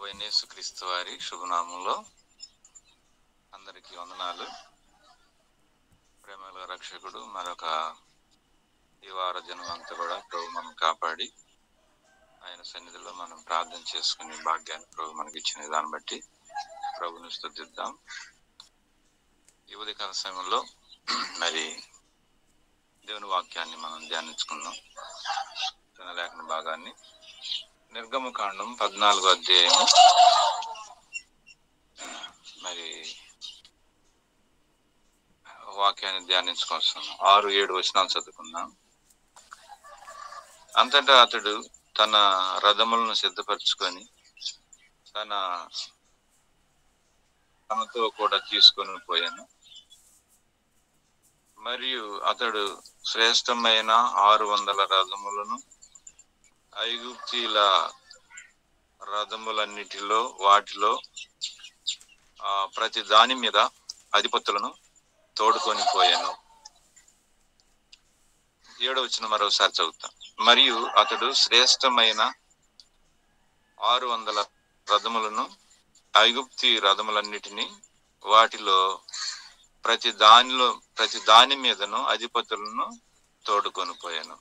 ప్రభువైన యేసుక్రీస్తు వారి శుభనామంలో అందరికీ వందనాలు. ప్రేమల రక్షకుడు మరొక ఈ వార దినం అంతా కూడా ప్రభు మనం కాపాడి ఆయన సన్నిధిలో మనం ప్రార్థన చేసుకునే భాగ్యాన్ని ప్రభు మనకి ఇచ్చిన దాన్ని బట్టి ప్రభుని స్తుతిద్దాం. ఈ ఉదయకాల సమయంలో మరి దేవుని వాక్యాన్ని మనం ధ్యానించుకుందాం. లేఖన భాగాన్ని నిర్గమకాండం 14వ అధ్యాయము మరి వాక్యాన్ని ధ్యానించుకొస్తాం. 6-7 వచనాలు చదువుకుందాం. అంతటా అతడు తన రథములను సిద్ధపరచుకొని తనతో కూడా తీసుకొని పోయాను. మరియు అతడు శ్రేష్టమైన 600 రథములను ఐగుప్తీల రథములన్నిటిలో వాటిలో ప్రతి దాని మీద అధిపతులను తోడుకొని పోయాను. 7వ వచనం మరోసారి చదువుతాం. మరియు అతడు శ్రేష్టమైన 600 రథములను ఐగుప్తి రథములన్నిటిని వాటిలో ప్రతి దాని మీదను అధిపతులను తోడుకొని పోయాను.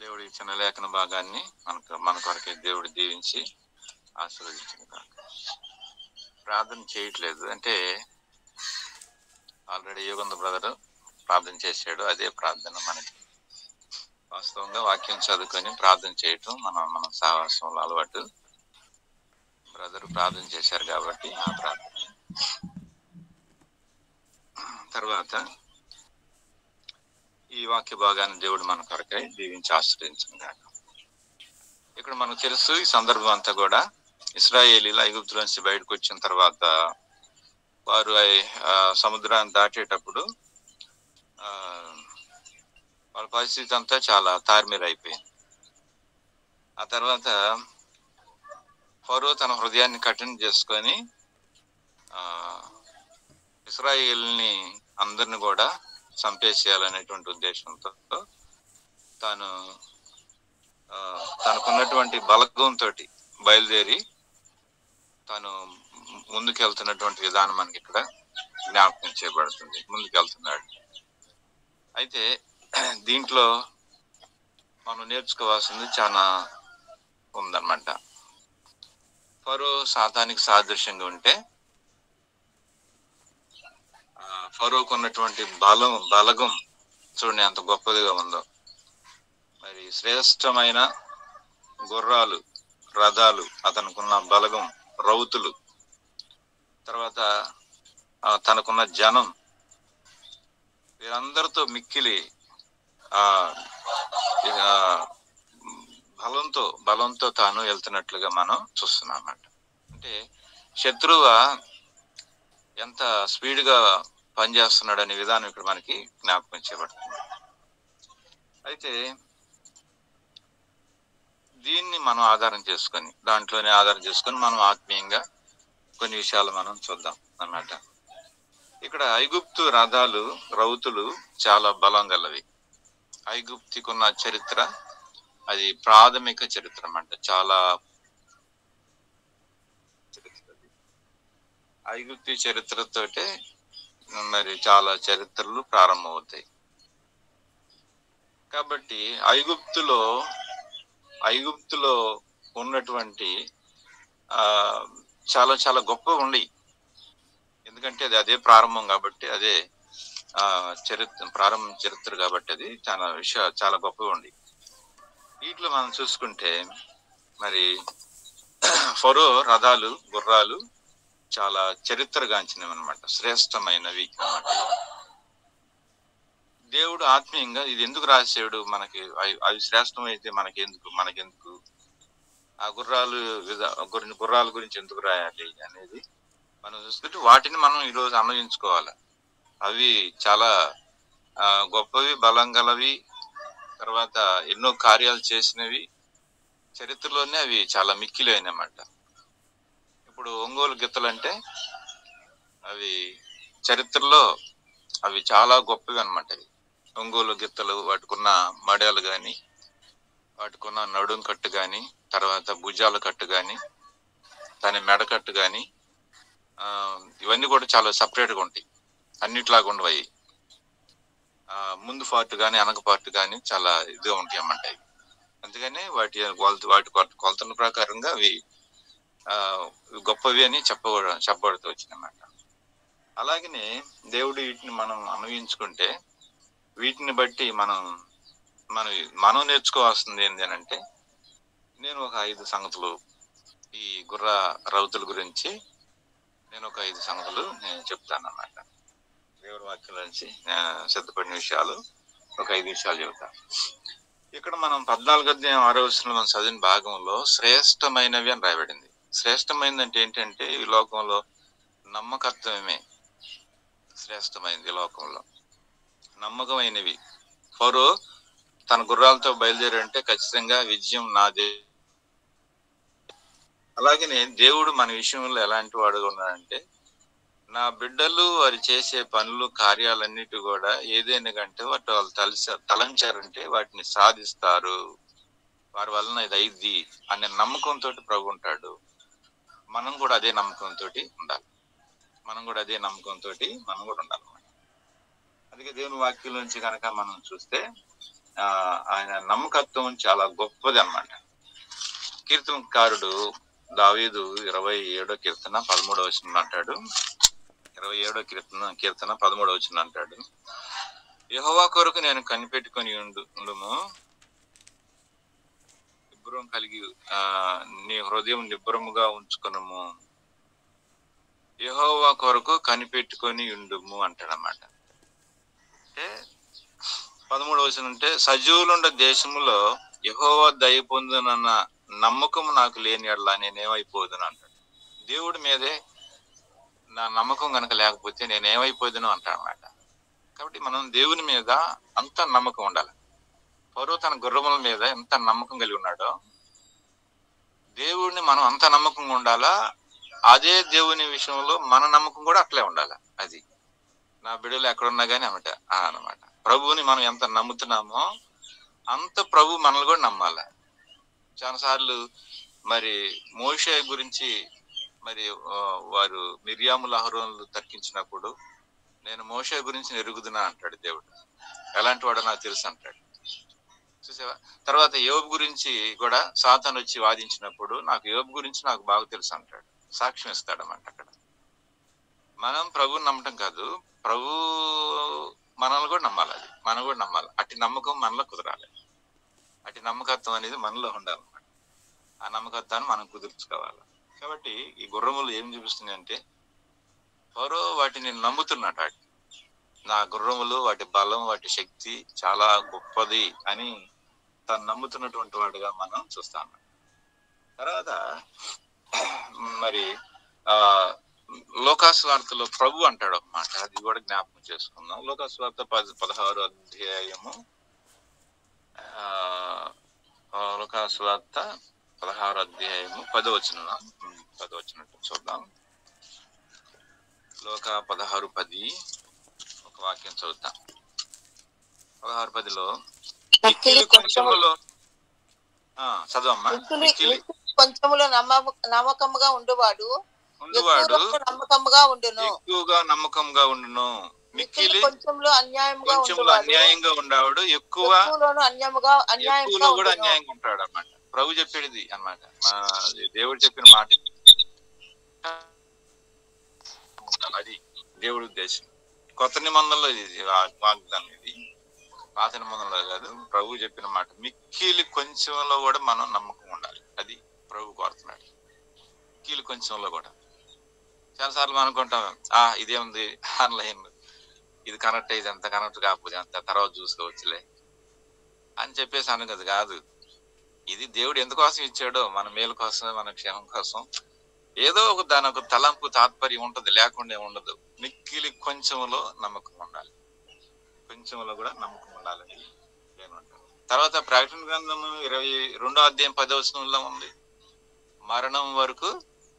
దేవుడి ఇచ్చిన లేఖన భాగాన్ని మన కొరకే దేవుడు దీవించి ఆశీర్వదించిన కాక. ప్రార్థన చేయట్లేదు అంటే ఆల్రెడీ యోగంద బ్రదర్ ప్రార్థన చేశాడు. అదే ప్రార్థన మనకి వాస్తవంగా వాక్యం చదువుకొని ప్రార్థన చేయటం మన సహవాసంలో అలవాటు. బ్రదర్ ప్రార్థన చేశారు కాబట్టి ఆ ప్రార్థన తర్వాత ఈ వాక్య భాగాన్ని దేవుడు మన కొరకై దీవించి ఆశ్రయించిన కాక. ఇక్కడ మనకు తెలుసు ఈ సందర్భం అంతా కూడా ఇశ్రాయేలీలు ఐగుప్తు నుంచి బయటకు వచ్చిన తర్వాత వారు సముద్రాన్ని దాటేటప్పుడు వాళ్ళ పరిస్థితి అంతా చాలా తారుమారైపోయింది. ఆ తర్వాత ఫరో తన హృదయాన్ని కఠినం చేసుకొని ఇశ్రాయేలుని అందరిని కూడా చంపేసేయాలనేటువంటి ఉద్దేశంతో తనకున్నటువంటి బలగంతో బయలుదేరి తను ముందుకెళ్తున్నటువంటి విధానం మనకి ఇక్కడ జ్ఞాపకం చేయబడుతుంది. ముందుకెళ్తున్నాడు. అయితే దీంట్లో మనం నేర్చుకోవాల్సింది చాలా ఉందన్నమాట. ఫరో సాతానికి సాదృశ్యంగా ఉంటే ఫరోకు ఉన్నటువంటి బలగం చూడండి ఎంత గొప్పదిగా ఉందో. మరి శ్రేష్టమైన గుర్రాలు, రథాలు, అతనుకున్న బలగం, రౌతులు, తర్వాత తనకున్న జనం, వీరందరితో మిక్కిలి బలంతో తాను వెళ్తున్నట్లుగా మనం చూస్తున్నాం అన్నమాట. అంటే శత్రువు ఎంత స్పీడ్గా పనిచేస్తున్నాడు అనే విధానం ఇక్కడ మనకి జ్ఞాపకం చేయబడుతుంది. అయితే దీన్ని మనం దాంట్లోనే ఆధారం చేసుకొని మనం ఆత్మీయంగా కొన్ని విషయాలు మనం చూద్దాం అన్నమాట. ఇక్కడ ఐగుప్తు రథాలు, రౌతులు చాలా బలం గలవి. ఐగుప్తికున్న చరిత్ర అది ప్రాథమిక చరిత్ర అన్నమాట. చాలా ఐగుప్తి చరిత్రతోటే మరి చాలా చరిత్రలు ప్రారంభమవుతాయి. కాబట్టి ఐగుప్తులో ఉన్నటువంటి చాలా చాలా గొప్ప ఉండి, ఎందుకంటే అదే ప్రారంభం కాబట్టి, అదే ప్రారంభ చరిత్ర కాబట్టి అది చాలా గొప్పగా ఉండి. వీటిలో మనం చూసుకుంటే మరి ఫరో రథాలు, గుర్రాలు చాలా చరిత్రగాంచినవి అనమాట, శ్రేష్టమైనవి అన్నమాట. దేవుడు ఆత్మీయంగా ఇది ఎందుకు రాశాడు మనకి? అవి శ్రేష్టం అయితే మనకెందుకు ఆ గుర్రాల గురించి ఎందుకు రాయాలి అనేది మనం చూసుకుంటే వాటిని మనం ఈరోజు అన్వయించుకోవాలి. అవి చాలా గొప్పవి, బలం గలవి, తర్వాత ఎన్నో కార్యాలు చేసినవి, చరిత్రలోనే అవి చాలా మిక్కిలి అయినమాట. ఇప్పుడు ఒంగోలు గిత్తలు అంటే అవి చరిత్రలో అవి చాలా గొప్పవి అనమాట. ఒంగోలు గిత్తలు, వాటికున్న మడాలు కానీ, వాటికున్న నడుం కట్టు కానీ, తర్వాత భుజాల కట్టు కానీ, దాని మెడకట్టు కానీ ఇవన్నీ కూడా చాలా సపరేట్గా ఉంటాయి, అన్నిట్లాగా ఉండవు. ముందు పార్ట్ కానీ వెనక పార్ట్ కానీ చాలా ఇదిగా ఉంటాయి అన్నమాట. అందుకని వాటి కొలతల ప్రకారంగా అవి గొప్పవి అని చెప్పబడుతూ వచ్చింది అన్నమాట. అలాగనే దేవుడు వీటిని మనం అన్వయించుకుంటే వీటిని బట్టి మనం నేర్చుకోవాల్సింది ఏంటి అని అంటే, నేను ఒక 5 సంగతులు ఈ గుర్ర రౌతుల గురించి నేను ఒక 5 సంగతులు నేను చెప్తాను అన్నమాట. దేవుడి వాక్యం నుంచి సిద్ధపడిన విషయాలు ఒక 5 విషయాలు చెబుతాను. ఇక్కడ మనం 14వ అధ్యాయం 6వ వచనంలో మనం చదివిన భాగంలో శ్రేష్టమైనవి అని రాయబడింది. శ్రేష్టమైనది అంటే ఏంటంటే ఈ లోకంలో నమ్మకత్వమే శ్రేష్టమైనది. ఈ లోకంలో నమ్మకమైనవి. ఫరో తన గుర్రాలతో బయలుదేరంటే ఖచ్చితంగా విజయం నాదే. అలాగనే దేవుడు మన విషయంలో ఎలాంటి వాడుగా ఉన్నాడంటే, నా బిడ్డలు వారు చేసే పనులు కార్యాలన్నిటి కూడా ఏదైనా కంటే వాళ్ళు తలంచారంటే వాటిని సాధిస్తారు, వారి వలన ఇది అయింది అనే నమ్మకంతో ప్రభు ఉంటాడు. మనం కూడా అదే నమ్మకంతో ఉండాలి. మనం కూడా ఉండాలి. అందుకే దేవుని వాక్యం నుంచి కనుక మనం చూస్తే ఆయన నమ్మకత్వం చాలా గొప్పది అన్నమాట. కీర్తనకారుడు దావీదు 27వ కీర్తన 13వ వచనం అంటాడు. 27వ కీర్తన 13వ వచనం అంటాడు, యెహోవా కొరకు నేను కనిపెట్టుకొని ఉండుము, నిబ్బరం కలిగి నీ హృదయం నిబ్బరముగా ఉంచుకొనుము. యెహోవా కొరకు కనిపెట్టుకొని ఉండుము అంటాడన్నమాట. అంటే 13వ వచనం అంటే, సజీవులుండ దేశములో యెహోవా దయ పొందునన్న నమ్మకం నాకు లేని యెడల నేనేమైపోదును అంటాడు. దేవుడి మీదే నా నమ్మకం కనుక లేకపోతే నేనేమైపోదును అంటాడన్నమాట. కాబట్టి మనం దేవుని మీద అంత నమ్మకం ఉండాలి. ఫరో తన గుర్రముల మీద ఎంత నమ్మకం కలిగి ఉన్నాడో దేవుడిని మనం అంత నమ్మకంగా ఉండాలా. అదే దేవుని విషయంలో మన నమ్మకం కూడా అట్లే ఉండాలి. అది నా బిడ్డలు ఎక్కడున్నా కానీ అన్నమాట. ప్రభువుని మనం ఎంత నమ్ముతున్నామో అంత ప్రభు మనల్ని కూడా నమ్మాలి. చాలాసార్లు మరి మోషే గురించి మరి వారు మిర్యాములు అహరోనులు తర్కించినప్పుడు, నేను మోషే గురించి ఎరుగుదునా అంటాడు దేవుడు. ఎలాంటి వాడో నాకు తెలుసు అంటాడు. చూసావా? తర్వాత యోబు గురించి కూడా సాతాను వచ్చి వాదించినప్పుడు, నాకు యోబు గురించి నాకు బాగా తెలుసు అంటాడు. సాక్ష్యం ఇస్తాడన్నమాట. అక్కడ మనం ప్రభువుని నమ్మటం కాదు, ప్రభు మనల్ని కూడా నమ్మాలి. అది మనం కూడా నమ్మాలి. అట్టి నమ్మకం మనలో కుదరాలి. అట్టి నమ్మకత్వం అనేది మనలో ఉండాలన్నమాట. ఆ నమ్మకత్వాన్ని మనం కుదుర్చుకోవాలి. కాబట్టి ఈ గుర్రములు ఏం చూపిస్తుంది అంటే, ఫరో వాటిని నమ్ముతున్నాడు. నా గుర్రములు, వాటి బలం, వాటి శక్తి చాలా గొప్పది అని తను నమ్ముతున్నటువంటి వాడుగా మనం చూస్తాం. తర్వాత మరి లోకాసు వార్తలో ప్రభు అంటాడు ఒక మాట, అది కూడా జ్ఞాపకం చేసుకుందాం. లోకాసు వార్త 16వ అధ్యాయము, లోకాసు వార్త 16వ అధ్యాయము 10వ వచనం చూద్దాం. లోక 16:10 ఒక వాక్యం చదువుతాం. 16:10లో చదవమ్మా. కొంచెములో నమ్మకముగా ఉండేవాడు ఎక్కువగా నమ్మకంగా ఉండును. మిక్కిలి కొంచెంలో అన్యాయంగా ఉండేవాడు ఎక్కువలో కూడా అన్యాయంగా ఉంటాడు అన్నమాట. ప్రభు చెప్పేది అన్నమాట, దేవుడు చెప్పిన మాట. అది దేవుడి ఉద్దేశం. కొత్త నిబంధనలో ఇది వాగ్దానం, ఇది పాత నిబంధనలో కాదు. ప్రభు చెప్పిన మాట, మిక్కిలి కొంచెంలో కూడా మనం నమ్మకం ఉండాలి. అది ప్రభు కోరుతున్నాడు. మిక్కిలి కొంచెంలో కూడా. చాలాసార్లు మనం అనుకుంటాం, ఇదేముంది ఆన్లైన్, ఇది కనెక్ట్ అయ్యేది ఎంత, కనెక్ట్ కాకపోతే అంత, తర్వాత చూసుకోవచ్చులే అని చెప్పేసి అనుకోదు. కాదు, ఇది దేవుడు ఎందుకోసం ఇచ్చాడో మన మేలు కోసం, మన క్షేమం కోసం. ఏదో దాని ఒక తలంపు, తాత్పర్యం ఉంటది, లేకుండా ఉండదు. మిక్కిలి కొంచెంలో నమ్మకం ఉండాలి. కొంచెంలో కూడా నమ్మకం ఉండాలని ఏమంటారు. తర్వాత ప్రకటన గ్రంథము 22వ అధ్యాయం 10వ వచనంలో ఉంది, మరణం వరకు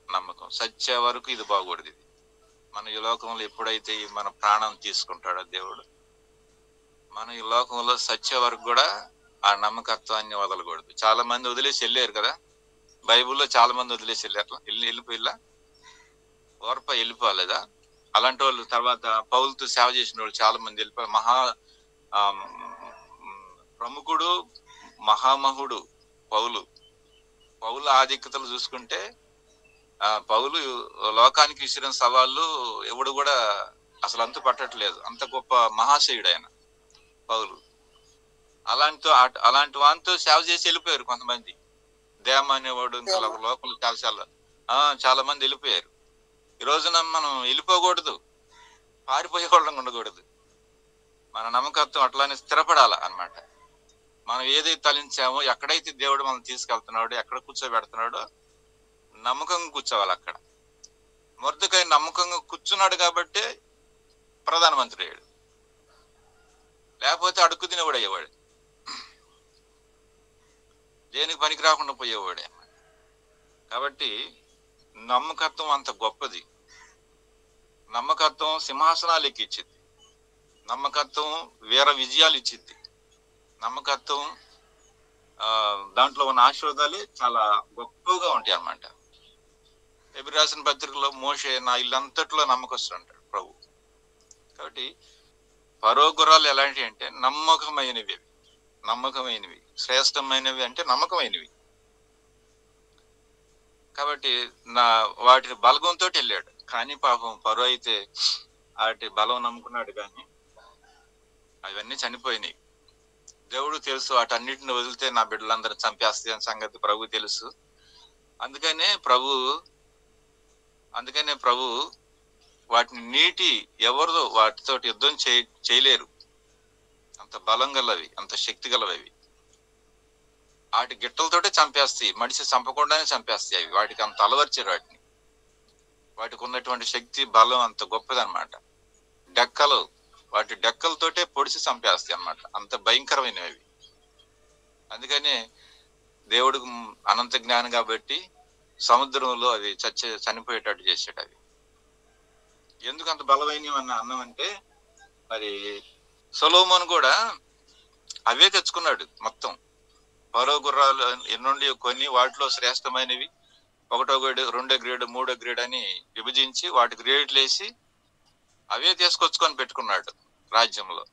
నమ్మకం, సత్య వరకు ఇది బాగూడదు. ఇది మన ఈ లోకంలో ఎప్పుడైతే మన ప్రాణం తీసుకుంటాడో దేవుడు, మన ఈ లోకంలో సత్య వరకు కూడా ఆ నమ్మకత్వాన్ని వదలకూడదు. చాలా మంది వదిలేసి వెళ్ళారు కదా, బైబిల్లో చాలా మంది వదిలేసి వెళ్ళారు, వెళ్ళిపోయిలా ఓర్ప వెళ్ళిపోలేదా? అలాంటి వాళ్ళు తర్వాత పౌలుతో సేవ చేసిన వాళ్ళు చాలా మంది వెళ్ళిపోయి ప్రముఖుడు మహామహుడు పౌలు ఆధిక్యతలు చూసుకుంటే పౌలు లోకానికి విసిరిన సవాళ్ళు ఎవడు కూడా అసలు అంతు పట్టట్లేదు. అంత గొప్ప మహాశయుడు ఆయన పౌలు. అలాంటి వానితో సేవ చేసి వెళ్ళిపోయారు కొంతమంది. దేమ అనేవాడు ఇంకా లోకల్ చాలా మంది వెళ్ళిపోయారు. ఈ రోజున మనం వెళ్ళిపోకూడదు, పారిపోయే వాళ్ళం ఉండకూడదు. మన నమ్మకత్వం అట్లానే స్థిరపడాల అన్నమాట. మనం ఏదైతే తలించామో, ఎక్కడైతే దేవుడు మనం తీసుకెళ్తున్నాడో, ఎక్కడ కూర్చోబెడుతున్నాడో నమ్మకంగా కూర్చోవాలి అక్కడ. మొర్దెకై నమ్మకంగా కూర్చున్నాడు కాబట్టి ప్రధానమంత్రి అయ్యాడు, లేకపోతే అడుక్కు తినేవాడు అయ్యేవాడు, దేనికి పనికి రాకుండా పోయేవాడే. కాబట్టి నమ్మకత్వం అంత గొప్పది. నమ్మకత్వం సింహాసనాలు ఎక్కించింది, నమ్మకత్వం వీర విజయాలు ఇచ్చింది, నమ్మకత్వం దాంట్లో ఉన్న ఆశీర్వాదాలు చాలా గొప్పగా ఉంటాయి అన్నమాట. ఎబ్రీ రాసిన పత్రికలో మోషే నా ఇల్లంతట్లో నమ్మకస్తుంటాడు ప్రభు. కాబట్టి ఫరో గుర్రాలు ఎలాంటివి అంటే నమ్మకమైనవి, శ్రేష్టమైనవి అంటే నమ్మకమైనవి. కాబట్టి వాటి బలగంతో వెళ్ళాడు. కానీ పాపం ఫరో అయితే వాటి బలం నమ్ముకున్నాడు, కానీ అవన్నీ చనిపోయినాయి. దేవుడు తెలుసు వాటన్నిటిని వదిలితే నా బిడ్డలందరూ చంపేస్తాయి అనే సంగతి ప్రభు తెలుసు. అందుకనే ప్రభు వాటిని ఎవరిదో వాటితో యుద్ధం చేయలేరు. అంత బలం గలవి, అంత శక్తి గలవి. వాటి గిట్టలతోటే చంపేస్తాయి, మనిషి చంపకుండానే చంపేస్తాయి అవి. వాటికి అంత అలవర్చారు వాటిని. వాటికి ఉన్నటువంటి శక్తి, బలం అంత గొప్పదన్నమాట. వాటి డెక్కలతోటే పొడిచి చంపేస్తాయి అన్నమాట, అంత భయంకరమైనవి అవి. అందుకనే దేవుడికి అనంత జ్ఞానం కాబట్టి సముద్రంలో అవి చనిపోయేటట్టు చేసాడు. అవి ఎందుకు అంత బలమైనవి అన్నామంటే, మరి సొలొమోను కూడా అవే తెచ్చుకున్నాడు మొత్తం. ఫరో గుర్రాలు ఎన్నుండి కొన్ని, వాటిలో శ్రేష్టమైనవి 1వ గ్రేడ్, 2వ గ్రేడ్, 3వ గ్రేడ్ అని విభజించి వాటి గ్రేడ్లు వేసి అవే తీసుకొచ్చుకొని పెట్టుకున్నాడు రాజ్యంలో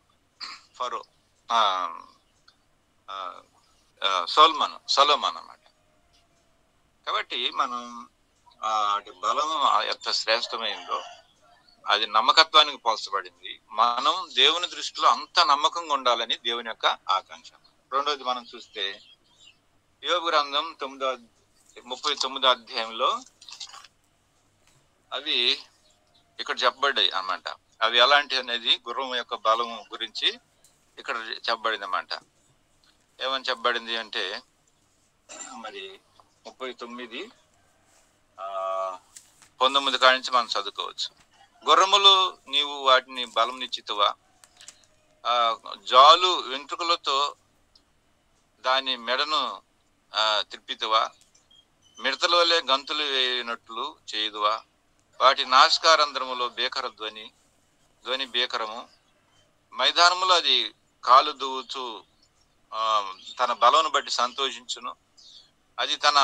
ఫరో. సొలొమోను అన్నమాట. కాబట్టి మనం వాటి బలం ఎంత శ్రేష్టమైందో అది నమ్మకత్వానికి పోల్చబడింది. మనం దేవుని దృష్టిలో అంత నమ్మకంగా ఉండాలని దేవుని యొక్క ఆకాంక్ష. రెండోది మనం చూస్తే యోబు గ్రంథం 39వ అధ్యాయంలో అవి ఇక్కడ చెప్పబడ్డాయి అన్నమాట. అవి ఎలాంటి అనేది గుర్రం యొక్క బలం గురించి ఇక్కడ చెప్పబడింది అన్నమాట. ఏమని చెప్పబడింది అంటే, మరి 39:19 కాడి నుంచి మనం చదువుకోవచ్చు. గుర్రములు నీవు వాటిని బలం నిచ్చితువా, జాలు వెంట్రుకలతో దాని మెడను త్రిప్పితువా, మిడతల వలె గంతులు వేయినట్లు చేయుదువా, వాటి నాసికారంధ్రములో ధ్వని భీకరము, మైదానములో అది కాలు దువ్వుచు తన బలమును బట్టి సంతోషించును, అది తన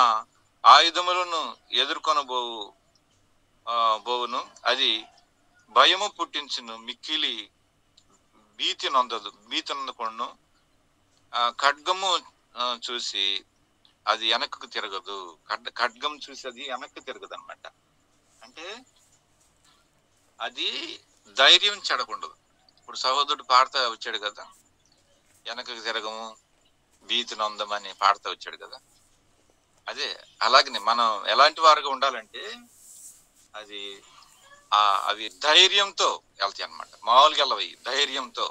ఆయుధములను ఎదుర్కొనబోవును, అది భయము పుట్టించును, మిక్కిలి భీతి నొందకుండును, ఖడ్గము చూసి అది వెనక్కు తిరగదు. ఖడ్గం చూసి అది వెనక్కి తిరగదు అన్నమాట. అంటే అది ధైర్యం చెడకుండదు. ఇప్పుడు సహోదరుడు పాడుతా వచ్చాడు కదా, వెనకకి తిరగము, భీతి నొందమని పాడుతా వచ్చాడు కదా. అలాగనే మనం ఎలాంటి వారుగా ఉండాలంటే, అవి ధైర్యంతో వెళ్తాయి అన్నమాట. మామూలుగా వెళ్ళవి, ధైర్యంతో.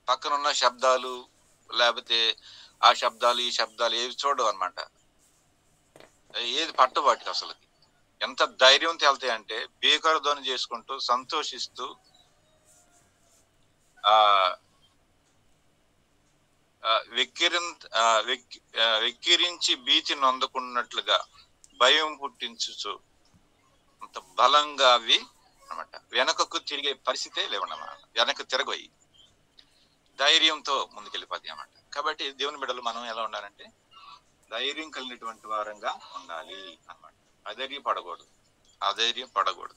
పక్కనున్న శబ్దాలు లేకపోతే ఆ శబ్దాలు ఈ శబ్దాలు ఏవి చూడవు అన్నమాట. ఏది పట్టు వాటికి అసలు. ఎంత ధైర్యంతో వెళ్తాయి అంటే, భీకర ధ్వని చేసుకుంటూ సంతోషిస్తూ వెక్కిరించి భీతి నొందకున్నట్లుగా భయం పుట్టించు అంత బలంగా అవి అన్నమాట. వెనకకు తిరిగే పరిస్థితే లేవన్నమాట. వెనక్కి తిరగయి, ధైర్యంతో ముందుకెళ్ళిపోతాయి అన్నమాట. కాబట్టి దేవుని బిడ్డలు మనం ఎలా ఉండాలంటే, ధైర్యం కలిగినటువంటి వారంగా ఉండాలి అన్నమాట. అధైర్యపడకూడదు.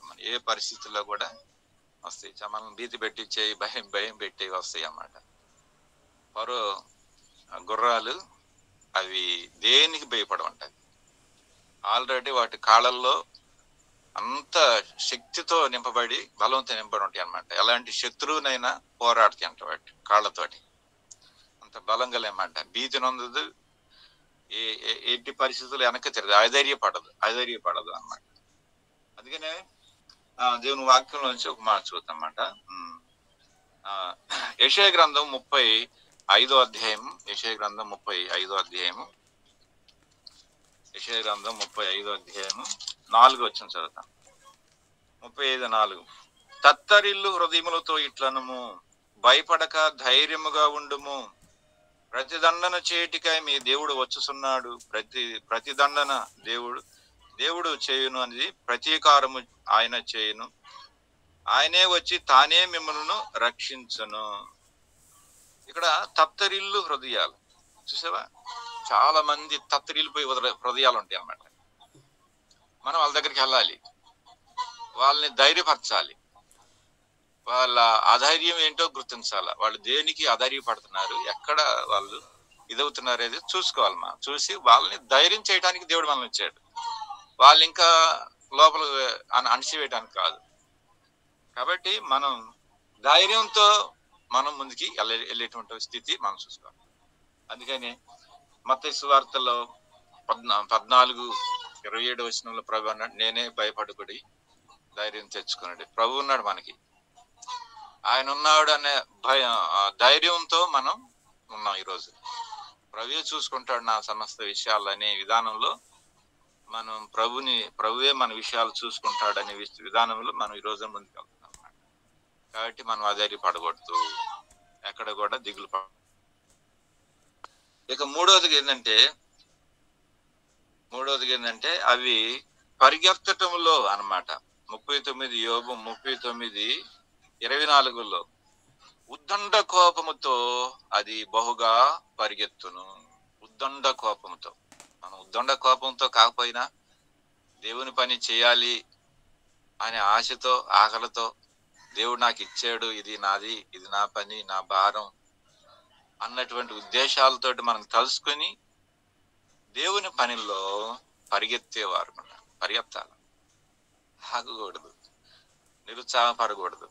మనం ఏ పరిస్థితుల్లో కూడా వస్తాయి, మనం భీతి పెట్టించేవి, భయం పెట్టేవి వస్తాయి అన్నమాట. మరో గుర్రాలు అవి దేనికి భయపడమంటాయి. ఆల్రెడీ వాటి కాళ్ళల్లో అంత శక్తితో నింపబడి బలంతో నింపబడి ఉంటాయి అన్నమాట. ఎలాంటి శత్రువునైనా పోరాడుతాయి అంట వాటి కాళ్ళతోటి. అంత బలంగా లేమంట. భీతి నొందదు, ఎట్టి పరిస్థితులు వెనక్కి తిరగదు, అధైర్యపడదు అన్నమాట. అందుకనే దేవుని వాక్యంలో నుంచి ఒక మాట చూద్దామన్నమాట. యెషయా గ్రంథం 35వ అధ్యాయం. యెషయా గ్రంథం 35వ అధ్యాయము. యెషయా గ్రంథం 35వ అధ్యాయము 4 వచనం చదువుతాం. 35:4. తత్తరిల్లు హృదయములతో ఇట్లనము, భయపడక ధైర్యముగా ఉండుము. ప్రతిదండన చేటికై మీ దేవుడు వచ్చుచున్నాడు. ప్రతిదండన దేవుడు చేయును అనేది ప్రతీకారము ఆయన చేయును. ఆయనే వచ్చి తానే మిమ్మల్ని రక్షించును. ఇక్కడ తత్తరిల్లు హృదయాలు చూసావా? చాలా మంది తత్తరిల్లిపోయి హృదయాలు ఉంటాయి అన్నమాట. మనం వాళ్ళ దగ్గరికి వెళ్ళాలి, వాళ్ళని ధైర్యపరచాలి, వాళ్ళ అధైర్యం ఏంటో గుర్తించాలి. వాళ్ళు దేనికి అధైర్యపడుతున్నారు, ఎక్కడ వాళ్ళు ఇదవుతున్నారు అనేది చూసుకోవాలి. మనం చూసి వాళ్ళని ధైర్యం చేయడానికి దేవుడు మనల్ని ఇచ్చాడు. వాళ్ళు ఇంకా లోపల అణిచివేయడానికి కాదు. కాబట్టి మనం ధైర్యంతో మనం ముందుకి వెళ్ళేటువంటి స్థితి మనం చూసుకోవాలి. అందుకని మత్తయి సువార్తలో 14:27 వచనంలో ప్రభు అన్నాడు, నేనే భయపడకుడి, ధైర్యం తెచ్చుకున్నాడు. ప్రభు ఉన్నాడు మనకి, ఆయన ఉన్నాడు అనే ధైర్యంతో మనం ఉన్నాం. ఈరోజు ప్రభువే చూసుకుంటాడు నా సమస్త విషయాలు అనే విధానంలో మనం ప్రభువే మన విషయాలు చూసుకుంటాడు అనే విధానంలో మనం ఈ రోజు ముందుకు వెళ్తున్నాం. కాబట్టి మనం అధైర్యపడకూడదు, ఎక్కడ కూడా దిగులు పడ. ఇక మూడవది ఏంటంటే అవి పరిగెత్తటంలో అన్నమాట. 39 యోబు 39:24లో ఉద్దండ కోపముతో అది బహుగా పరిగెత్తును. ఉద్దండ కోపంతో, మనం ఉద్దండ కోపంతో కాకపోయినా దేవుని పని చేయాలి అనే ఆశతో, ఆకలితో, దేవుడు నాకు ఇచ్చాడు, ఇది నాది, ఇది నా పని, నా భారం అన్నటువంటి ఉద్దేశాలతోటి మనం తలుసుకొని దేవుని పనిలో పరిగెత్తేవారు. పరిగెత్తాలి, ఆగకూడదు, నిరుత్సాహపడకూడదు,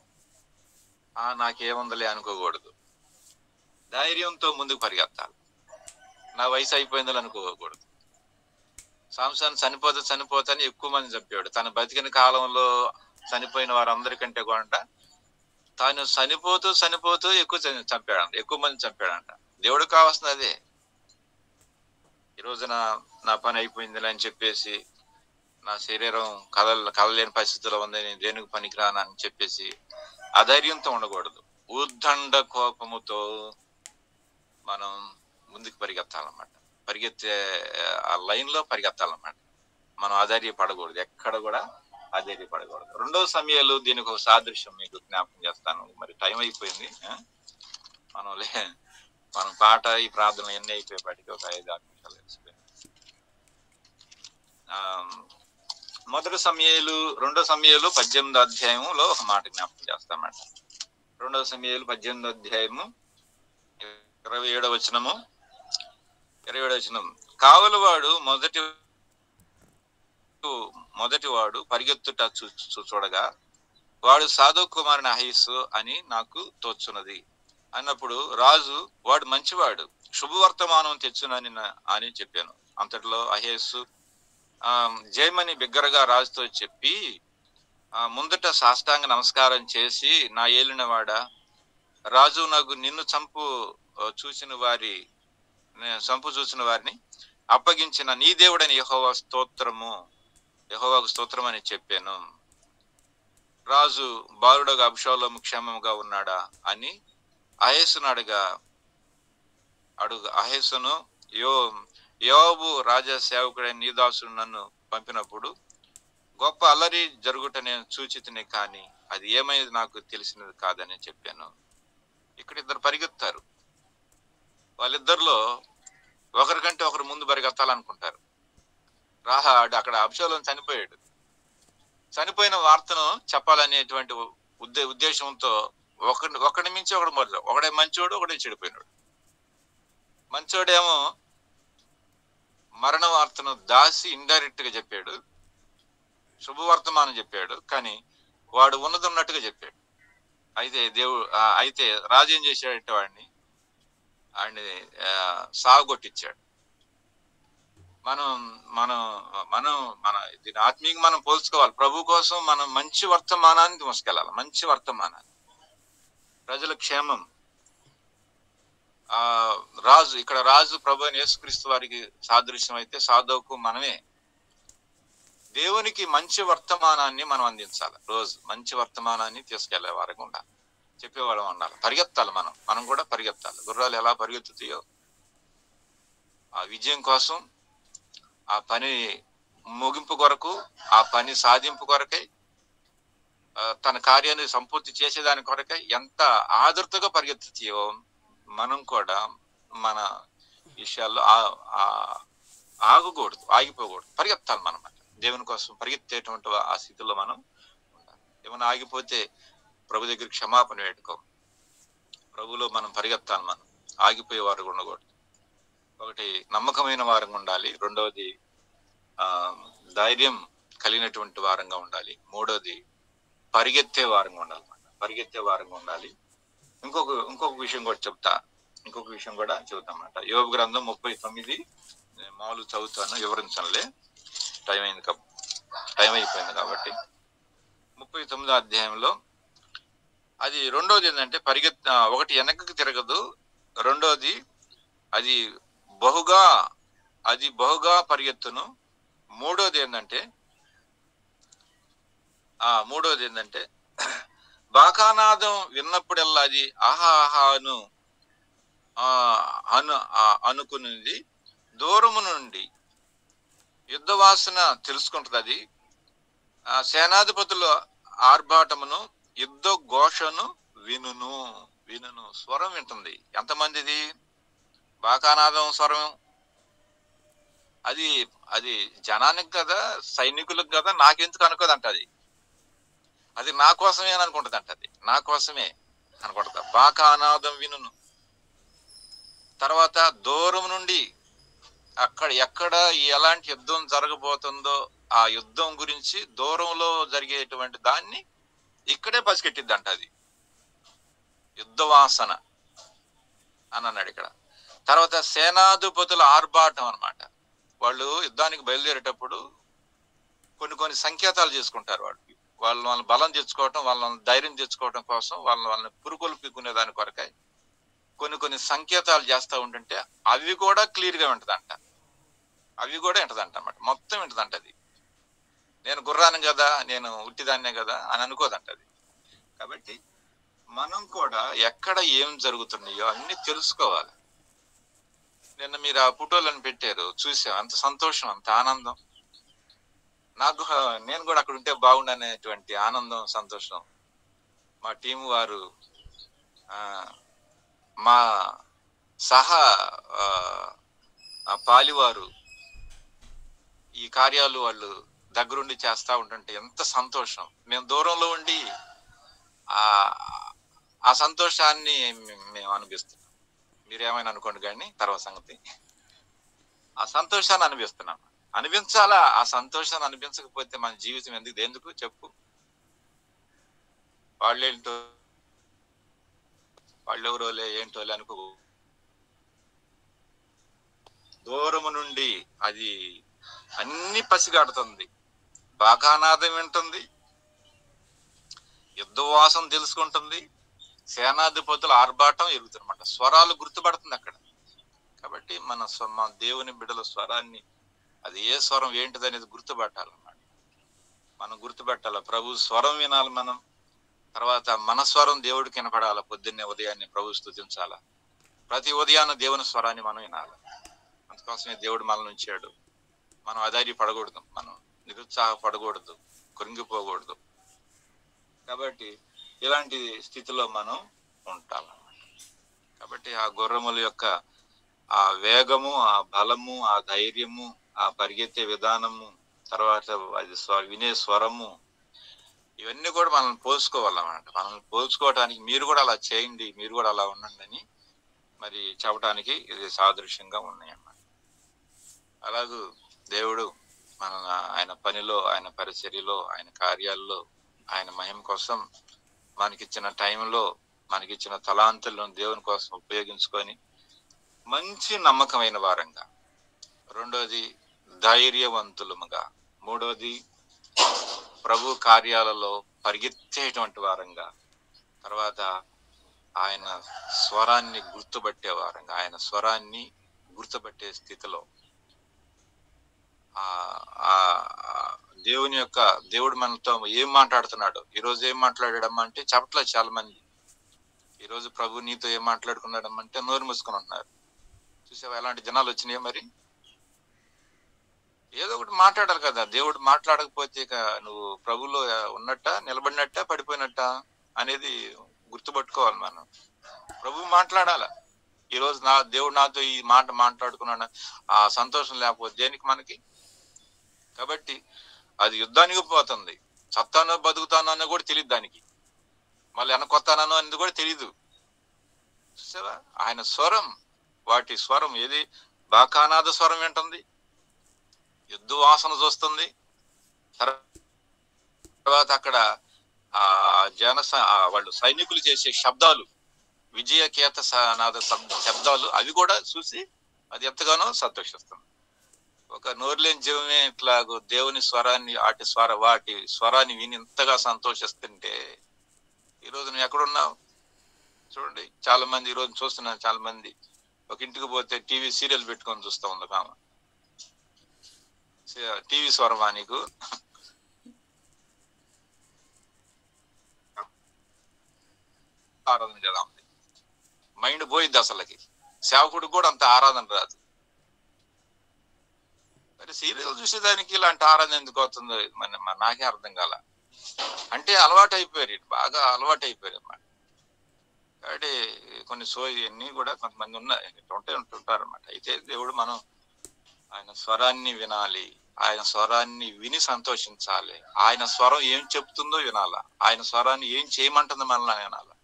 నాకేముందలే అనుకోకూడదు. ధైర్యంతో ముందుకు పరిగెత్తాలి. నా వయసు అయిపోయిందని అనుకోకూడదు. సంసారం చనిపోతాని ఎక్కువ మంది చంపాడు. తన బతికిన కాలంలో చనిపోయిన వారందరికంటే కూడా తాను చనిపోతూ ఎక్కువ చంపాడంట, ఎక్కువ మంది చంపాడంట. దేవుడు కావాల్సింది అదే. ఈ రోజున నా పని అయిపోయిందిలే అని చెప్పేసి, నా శరీరం కదలేని పరిస్థితిలో ఉంది, నేను దేనికి పనికిరానని చెప్పేసి అధైర్యంతో ఉండకూడదు. ఉద్దండ కోపముతో మనం ముందుకు పరిగెత్తాలన్నమాట. పరిగెత్తే ఆ లైన్ లో పరిగెత్తాలన్నమాట. మనం అధైర్యపడకూడదు, ఎక్కడ కూడా అధైర్యపడకూడదు. 2 సమయాలు దీనికి ఒక సాదృశ్యం మీకు జ్ఞాపకం చేస్తాను. మరి టైం అయిపోయింది. మనం పాట, ఈ ప్రార్థన ఎన్ని అయిపోయేపాటికి ఒక 5-6 నిమిషాలు వేసిపోయింది. 2 సమయాలు 18వ అధ్యాయంలో ఒక మాట జ్ఞాపకం చేస్తామన్నమాట. 2 సమయాలు 18వ అధ్యాయము 27వ వచనము. కావలివాడు మొదటివాడు పరిగెత్తుట చూడగా వాడు సాధోక్ కుమారుని అహీసు అని నాకు తోచున్నది అన్నప్పుడు రాజు, వాడు మంచివాడు, శుభవర్తమానం తెచ్చునని అని చెప్పాను. అంతటిలో అహేసు జయమని బిగ్గరగా రాజుతో చెప్పి ముందట సాష్టాంగ నమస్కారం చేసి, నా ఏలిన వాడ రాజు, నాకు నిన్ను చంపు చూసిన వారిని అప్పగించిన నీ దేవుడని యెహోవాకు స్తోత్రం అని చెప్పాను. రాజు, బాలుడగా అబ్షాలోము క్షేమముగా ఉన్నాడా అని అహేసును అహేసును, యోబు రాజా సేవకుడైన నీ దాసుడు నన్ను పంపినప్పుడు గొప్ప అల్లరి జరుగుట నేను చూచితిని, కానీ అది ఏమైంది నాకు తెలిసినది కాదని చెప్పాను. ఇక్కడ ఇద్దరు పరిగెత్తారు. వాళ్ళిద్దరిలో ఒకరికంటే ఒకరు ముందు పరిగెత్తాలనుకుంటారు. అక్కడ అబ్షాలోము చనిపోయాడు. చనిపోయిన వార్తను చెప్పాలనేటువంటి ఉద్దేశంతో ఒకటి మించి ఒకడు మొదలు, ఒకడే మంచోడు, ఒకడే చెడిపోయినాడు. మంచోడేమో మరణ వార్తను దాసి ఇండైరెక్ట్ గా చెప్పాడు, శుభవర్తమానం చెప్పాడు, కానీ వాడు ఉన్నది ఉన్నట్టుగా చెప్పాడు. అయితే రాజు ఏం చేశాడంటే ఆయన్ని సాగుగొట్టించాడు. మన దీని ఆత్మీయంగా మనం పోల్చుకోవాలి. ప్రభు కోసం మనం మంచి వర్తమానాన్ని మోసుకెళ్ళాలి. మంచి వర్తమానాన్ని, ప్రజల క్షేమం. ఇక్కడ రాజు ప్రభు అయిన యేసుక్రీస్తు వారికి సాదృశ్యం అయితే సాధువుకు మనమే. దేవునికి మంచి వర్తమానాన్ని మనం అందించాలి. రోజు మంచి వర్తమానాన్ని తీసుకెళ్లే వారికి ఉండాలి, చెప్పేవాళ్ళం ఉండాలి. పరిగెత్తాలి, మనం కూడా పరిగెత్తాలి. గుర్రాలు ఎలా పరిగెత్తుతాయో ఆ విజయం కోసం, ఆ పని ముగింపు కొరకు, ఆ పని సాధింపు కొరకై, తన కార్యాన్ని సంపూర్తి చేసేదాని కొరకై ఎంత ఆదుర్తగా పరిగెత్తుతాయో మనం కూడా మన విషయాల్లో ఆగిపోకూడదు, పరిగెత్తాలి. మనం దేవుని కోసం పరిగెత్తేటువంటి ఆ స్థితిలో మనం ఉండాలి. ఏమైనా ఆగిపోతే ప్రభు దగ్గర క్షమాపణ వేడుకో. ప్రభులో మనం పరిగెత్తాలి. మనం ఆగిపోయే వారు ఉండకూడదు. ఒకటి నమ్మకమైన వారంగా ఉండాలి. రెండవది ధైర్యం కలిగినటువంటి వారంగా ఉండాలి. మూడోది పరిగెత్తే వారంగా ఉండాలి. ఇంకొక విషయం కూడా చెబుతా అన్నమాట. యోబు గ్రంథం 39 మామూలు చదువుతాను, వివరించనులే, టైం అయిపోయింది కాబట్టి. 39వ అధ్యాయంలో అది రెండోది ఏంటంటే ఒకటి వెనక్కి తిరగదు, రెండోది అది బహుగా పరిగెత్తును, మూడోది ఏంటంటే బాకానాదం విన్నప్పుడల్లా అది ఆహాను అనుకున్నది దూరము నుండి యుద్ధ వాసన తెలుసుకుంటది. అది సేనాధిపతుల ఆర్భాటమును, యుద్ధ ఘోషను వినును. స్వరం వింటుంది. ఎంతమందిది బాకానాదం స్వరం? అది జనానికి కదా, సైనికులకు కదా, నాకెందుకు అనుకోదంట. అది నా కోసమే అని అనుకుంటది అంట. అది నా కోసమే అనుకుంటా. బాకానాదం వినును. తర్వాత దూరం నుండి ఎక్కడ ఎలాంటి యుద్ధం జరగబోతుందో ఆ యుద్ధం గురించి దూరంలో జరిగేటువంటి దాన్ని ఇక్కడే పసిగట్టిద్దంట. అది యుద్ధ వాసన అని అన్నాడు ఇక్కడ. తర్వాత సేనాధిపతుల ఆర్భాటం అన్నమాట. వాళ్ళు యుద్ధానికి బయలుదేరేటప్పుడు కొన్ని సంకేతాలు చేసుకుంటారు. వాళ్ళని బలం తెచ్చుకోవటం, వాళ్ళని ధైర్యం తెచ్చుకోవటం కోసం, వాళ్ళని పురుకొల్పుకునే దాని కొరకై కొన్ని సంకేతాలు చేస్తూ ఉంటుంటే అవి కూడా క్లియర్ గా వింటదంట. అన్నమాట. మొత్తం వింటదంట. అది నేను గుర్రాను కదా, నేను ఉట్టిదాన్నే కదా అని అనుకోదంట. అది కాబట్టి మనం కూడా ఎక్కడ ఏం జరుగుతున్నాయో అన్ని తెలుసుకోవాలి. నిన్న మీరు ఆ ఫోటోలను పెట్టారు, చూసాం. అంత సంతోషం, అంత ఆనందం. నేను కూడా అక్కడ ఉంటే బాగుండనేటువంటి ఆనందం, సంతోషం. మా టీం వారు, మా పాలివారు ఈ కార్యాలు వాళ్ళు దగ్గరుండి చేస్తా ఉంటుంటే ఎంత సంతోషం. మేము దూరంలో ఉండి ఆ సంతోషాన్ని మేము అనిపిస్తున్నాం. మీరేమైనా అనుకోండి కానీ తర్వాత సంగతి. ఆ సంతోషాన్ని అనిపిస్తున్నాం. అనిపించాలా? ఆ సంతోషాన్ని అనిపించకపోతే మన జీవితం ఎందుకు చెప్పు? వాళ్ళెవరోలే ఏంటోలే అనుకో. దూరము నుండి అది అన్ని పసిగాడుతుంది, బాకానాదం వింటుంది, యుద్ధవాసం తెలుసుకుంటుంది, సేనాధిపతుల ఆర్భాటం ఎరుగుతుందన్నమాట. స్వరాలు గుర్తుపడుతుంది అక్కడ. కాబట్టి మన దేవుని బిడ్డల స్వరాన్ని, అది ఏ స్వరం ఏంటిది అనేది గుర్తుపట్టాలన్నమాట. మనం గుర్తుపెట్టాల. ప్రభు స్వరం వినాలి మనం. తర్వాత మన స్వరం దేవుడికి వినపడాల. పొద్దున్నే ఉదయాన్నే ప్రభు స్తుతించాల. ప్రతి ఉదయాన్న దేవుని స్వరాన్ని మనం వినాలి. అందుకోసమే దేవుడు మనల్ని ఉంచాడు. మనం అధైర్యపడకూడదు, మనం నిరుత్సాహపడకూడదు, కృంగిపోకూడదు. కాబట్టి ఇలాంటి స్థితిలో మనం ఉంటామన్నమాట. కాబట్టి ఆ గుర్రముల యొక్క ఆ వేగము, ఆ బలము, ఆ ధైర్యము, ఆ పరిగెత్తే విధానము, తర్వాత అది వినే స్వరము, ఇవన్నీ కూడా మనల్ని పోల్చుకోవాలన్నమాట. మనల్ని పోల్చుకోవటానికి మీరు కూడా అలా చేయండి, మీరు కూడా అలా ఉండండి అని మరి చెప్పడానికి ఇది సాదృశ్యంగా ఉన్నాయన్నమాట. అలాగూ దేవుడు మన ఆయన పనిలో, ఆయన పరిచర్యలో, ఆయన కార్యాల్లో, ఆయన మహిమ కోసం మనకిచ్చిన టైంలో, మనకిచ్చిన తలాంతులను దేవుని కోసం ఉపయోగించుకొని మంచి నమ్మకమైన వారంగా, రెండోది ధైర్యవంతులముగా, మూడోది ప్రభు కార్యాలలో పరిగెత్తేటువంటి వారంగా, తర్వాత ఆయన స్వరాన్ని గుర్తుపట్టే వారంగా, ఆయన స్వరాన్ని గుర్తుపట్టే స్థితిలో ఆ దేవుడు మనతో ఏం మాట్లాడుతున్నాడు, ఈరోజు ఏం మాట్లాడాడమ్మా అంటే చెప్పట్లేదు చాలా మంది. ఈరోజు ప్రభు నీతో ఏం మాట్లాడుకున్నాడమ్మా అంటే నోరు మూసుకొని ఉంటున్నారు. చూసావా ఎలాంటి జనాలు వచ్చినాయో. మరి ఏదో ఒకటి మాట్లాడాలి కదా. దేవుడు మాట్లాడకపోతే ఇక నువ్వు ప్రభులో ఉన్నట్ట, నిలబడినట్ట, పడిపోయినట్ట అనేది గుర్తుపట్టుకోవాలి మనం. ప్రభు మాట్లాడాల. ఈరోజు దేవుడు నాతో ఈ మాట మాట్లాడుకున్నాడు, ఆ సంతోషం లేకపోతే దేనికి మనకి? కాబట్టి అది యుద్ధానికి పోతుంది. చత్తానో బతుకుతానో అని కూడా తెలియదు దానికి, మళ్ళీ వెనకొత్తానో అనేది కూడా తెలీదు. చూసావా ఆయన స్వరం, వాటి స్వరం ఏది? బాకానాద స్వరం వింటుంది, యుద్ధ వాసన చూస్తుంది. తర్వాత అక్కడ ఆ వాళ్ళు సైనికులు చేసే శబ్దాలు, విజయకేత నాద శబ్దాలు, అవి కూడా చూసి అది ఎంతగానో సంతోషిస్తుంది. ఒక నోరులేని జీవమే ఇట్లాగో దేవుని స్వరాన్ని, వాటి స్వరాన్ని విని ఇంతగా సంతోషిస్తుంటే ఈరోజు నువ్వు ఎక్కడున్నావు చూడండి. చాలా మంది ఈరోజు చూస్తున్నాను, చాలా మంది ఒక ఇంటికి పోతే టీవీ సీరియల్ పెట్టుకొని చూస్తూ ఉంది కామ. టీవీ స్వరమా నీకు? ఆరాధన కదా ఉంది, మైండ్ పోయిద్ది అసలుకి. సేవకుడికి కూడా అంత ఆరాధన రాదు. మరి సీరియల్ చూసేదానికి ఇలాంటి ఆరాధన ఎందుకు అవుతుందో నాకే అర్థం కాల. అంటే అలవాటు అయిపోయారు, బాగా అలవాటు అయిపోయారు అన్నమాట. కాబట్టి కొన్ని అన్ని కూడా కొంతమంది ఉంటుంటారు అన్నమాట. అయితే దేవుడు మనం ఆయన స్వరాన్ని వినాలి, ఆయన స్వరాన్ని విని సంతోషించాలి. ఆయన స్వరం ఏం చెప్తుందో వినాలా, ఆయన స్వరాన్ని ఏం చేయమంటుందో మనల్ని వినాలా,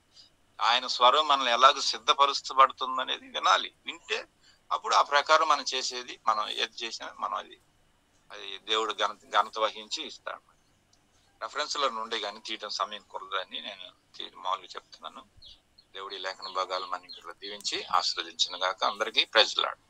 ఆయన స్వరం మనల్ని ఎలాగ సిద్ధపరుస్తబడుతుంది అనేది వినాలి. వింటే అప్పుడు ఆ ప్రకారం మనం చేసేది, మనం ఏది చేసినా మనం అది దేవుడు ఘనత వహించి ఇస్తాడు. రెఫరెన్స్ల నుండి కానీ తీయటం సమయం కుదరదని నేను మామూలుగా చెప్తున్నాను. దేవుడి లేఖన భాగాలు మన ఇంట్లో దీవించి ఆశీర్వదించిన గాక. అందరికీ ప్రైజ్ లార్డ్.